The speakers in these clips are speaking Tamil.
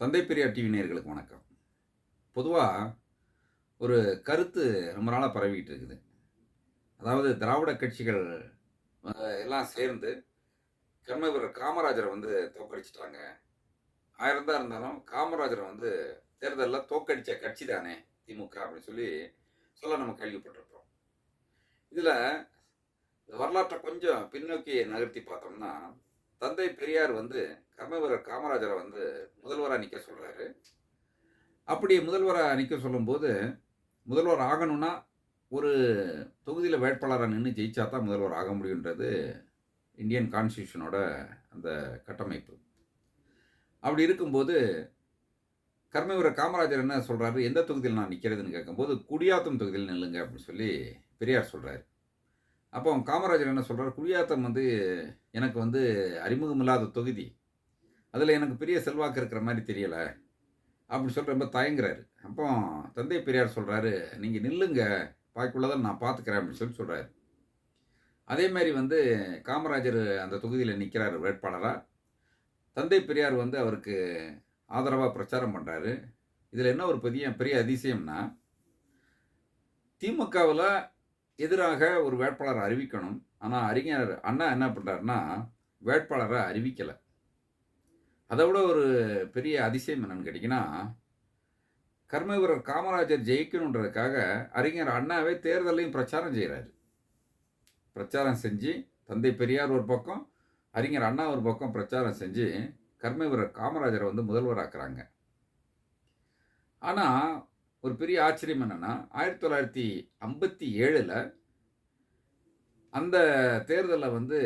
தந்தை பெரியார் டிவி நேயர்களுக்கு வணக்கம். பொதுவாக ஒரு கருத்து ரொம்ப நாளாக பரவிட்டு இருக்குது. அதாவது திராவிட கட்சிகள் எல்லாம் சேர்ந்து கர்ம வீரர் காமராஜரை வந்து தோற்கடிச்சுட்டாங்க. 1000 தான் இருந்தாலும் காமராஜரை வந்து தேர்தலில் தோற்கடிச்ச கட்சி தானே திமுக அப்படின்னு சொல்ல நம்ம கேள்விப்பட்டிருப்போம். இதில் வரலாற்றை கொஞ்சம் பின்னோக்கி நகர்த்தி பார்த்தோம்னா, தந்தை பெரியார் வந்து கர்ம வீரர் காமராஜரை வந்து முதல்வராக நிற்க சொல்றாரு. அப்படி முதல்வரா நிக்க சொல்லும்போது, முதல்வர் ஆகணும்னா, ஒரு தொகுதியில வேட்பாளரா நின்னு ஜெயிச்சா தான் முதல்வர் ஆக முடியுன்றது இந்தியன் கான்ஸ்டிடியூஷனோட அந்த கட்டமைப்பு. அப்படி இருக்கும்போது, கர்மவீரர் காமராஜர் என்ன சொல்றாரு, எந்த தொகுதியில நான் நிக்கிறதுன்னு கேட்கும்போது, குடியாத்தம் தொகுதியில நில்லுங்க அப்படின்னு சொல்லி பெரியார் சொல்றாரு. அப்போ காமராஜர் என்ன சொல்றாரு, குடியாத்தம் வந்து எனக்கு வந்து அறிமுகம் இல்லாத தொகுதி. அதில எனக்கு பெரிய செல்வாக்கு இருக்கிற மாரி தெரியல. அப்படின்னு சொல்லி ரொம்ப தயங்குறாரு. அப்போ தந்தை பெரியார் சொல்றாரு, "நீங்க நில்லுங்க. பாக்கியுள்ளத நான் பார்த்துக்கிறேன்" அப்படின்னு சொல்றாரு. அதே மாரி வந்து காமராஜர் அந்த தொகுதியில நிக்கிறாரு வேட்பாளரா. தந்தை பெரியார் வந்து அவருக்கு ஆதரவா பிரச்சாரம் பண்றாரு. இதுல என்ன ஒரு பெரிய பெரிய அதிசயம்னா, திமுகவுல எதிராக ஒரு வேட்பாளர அறிவிக்கணும். ஆனா அறிஞர் அண்ணா என்ன பண்றாருன்னா, வேட்பாளர அறிவிக்கல. அத விட ஒரு பெரிய அதிசயம் என்னன்னு கேட்டீங்கன்னா, கர்மவீரர் காமராஜர் ஜெயிக்கணுன்றதுக்காக அறிஞர் அண்ணாவே தேர்தல்லயும் பிரச்சாரம் செய்றாரு. பிரச்சாரம் செஞ்சு, தந்தை பெரியார் ஒரு பக்கம், அறிஞர் அண்ணா ஒரு பக்கம் பிரச்சாரம் செஞ்சு, கர்மவீரர் காமராஜர வந்து முதல்வராக்குறாங்க. ஆனா, ஒரு பெரிய ஆச்சரியம் என்னன்னா, 1957ல அந்த தேர்தல்ல வந்து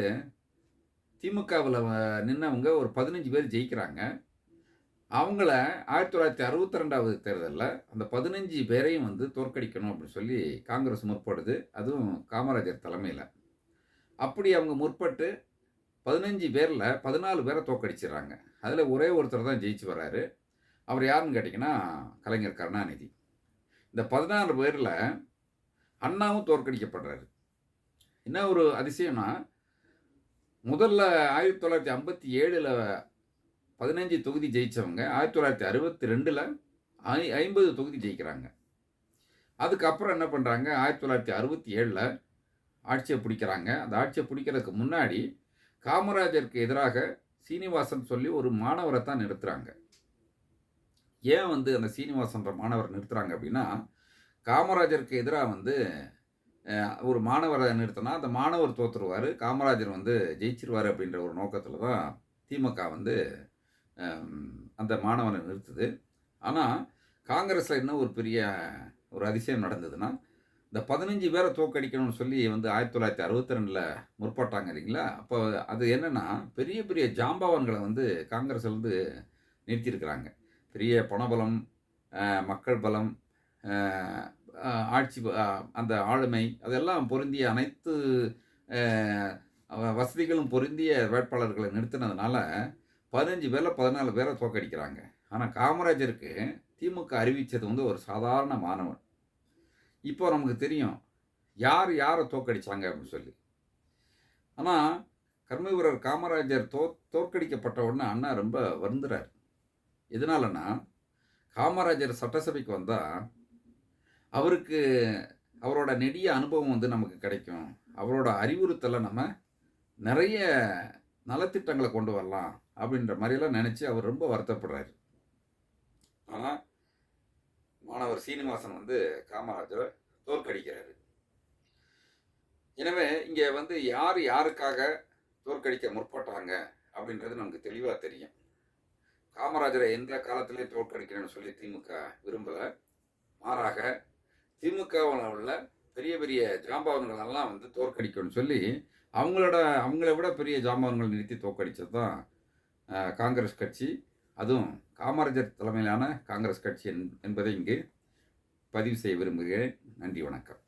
திமுகவுல நின்னவங்க ஒரு 15 பேர் ஜெயிக்கிறாங்க. அவங்கள 1962வது தேர்தல்ல அந்த 15 பேரையும் வந்து தோற்கடிக்கணும் அப்படின்னு சொல்லி காங்கிரஸ் முற்படுது. அதுவும் காமராஜர் தலைமையில. அப்படி அவங்க முற்பட்டு 15 பேர்ல 14 பேர தோற்கடிச்சிடுறாங்க. அதுல ஒரே ஒருத்தர் தான் ஜெயிச்சு வர்றாரு. அவர் யாருன்னு கேட்டீங்கன்னா, கலைஞர் கருணாநிதி. இந்த 14 பேர்ல அண்ணாவும் தோற்கடிக்கப்படுறாரு. என்ன ஒரு அதிசயம்னா, முதல்ல 1957ல 15 தொகுதி ஜெயிச்சவங்க 1962ல 50 தொகுதி ஜெயிக்கிறாங்க. அதுக்கப்புறம் என்ன பண்றாங்க, 1967ல ஆட்சிய பிடிக்கிறாங்க. அந்த ஆட்சிய பிடிக்கிறதுக்கு முன்னாடி காமராஜருக்கு எதிராக சீனிவாசன் சொல்லி ஒரு மாணவர தான் நிறுத்துறாங்க. ஏன் வந்து அந்த சீனிவாசன்ற மாணவர நிறுத்துறாங்க அப்படின்னா, காமராஜருக்கு எதிரா வந்து ஒரு மாணவர நிறுத்துனா, அந்த மாணவர் தோத்துருவாரு. காமராஜர் வந்து ஜெயிச்சுருவாரு அப்படின்ற ஒரு நோக்கத்தில தான் திமுக வந்து அந்த மாணவன நிறுத்துது. ஆனா, காங்கிரஸ்ல என்ன ஒரு பெரிய ஒரு அதிசயம் நடந்ததுன்னா, இந்த 15 பேர தோற்கடிக்கணும்னு சொல்லி வந்து 1962ல முற்பட்டாங்க இல்லைங்களா? அப்போ அது என்னன்னா, பெரிய பெரிய ஜாம்பவான்கள வந்து காங்கிரஸ்ல வந்து நிறுத்தியிருக்கிறாங்க. பெரிய பணபலம், மக்கள் பலம், அ அ ஆட்சி அந்த ஆளுமை அதெல்லாம் பொருந்திய அனைத்து வசதிகளும் பொருந்திய வேட்பாளர்கள நிறுத்தினதுனால, 15 பேர்ல 14 பேர தோற்கடிக்கிறாங்க. ஆனா காமராஜருக்கு திமுக அறிவிச்சது வந்து ஒரு சாதாரண மாணவன். இப்போ நமக்கு தெரியும். யார் யார தோற்கடிச்சாங்க அப்படின்னு சொல்லி. ஆனா, கர்மவீரர் காமராஜர் தோற்கடிக்கப்பட்ட உடனே அண்ணா ரொம்ப வருந்துறார். எதனாலன்னா, காமராஜர் சட்டசபைக்கு வந்தா, அவருக்கு அவரோட நெடிய அனுபவம் வந்து நமக்கு கிடைக்கும். அவரோட அறிவுறுத்தல நம்ம நெறைய நலத்திட்டங்கள கொண்டு வரலாம். அப்படின்ற மாரியெல்லாம் நெனச்சு அவர் ரொம்ப வருத்தப்படுறாரு. ஆனா, மாணவர் சீனிவாசன் வந்து காமராஜர தோற்கடிக்கிறாரு. எனவே, இங்க வந்து யார் யாருக்காக தோற்கடிக்க முற்பட்டாங்க அப்படின்றது நமக்கு தெளிவா தெரியும். காமராஜரை எந்த காலத்திலயும் தோற்கடிக்கணும்னு சொல்லி திமுக விரும்பல. மாறாக திமுகவுல உள்ள பெரிய பெரிய ஜாம்பவான்கள் எல்லாம் வந்து தோற்கடிக்கணும்னு சொல்லி, அவங்கள விட பெரிய ஜாம்பவான்கள் நிறுத்தி தோற்கடிச்சது தான் காங்கிரஸ் கட்சி. அதுவும் காமராஜர் தலைமையிலான காங்கிரஸ் கட்சி என்பதை இங்கு பதிவு செய்ய விரும்புகிறேன். நன்றி, வணக்கம்.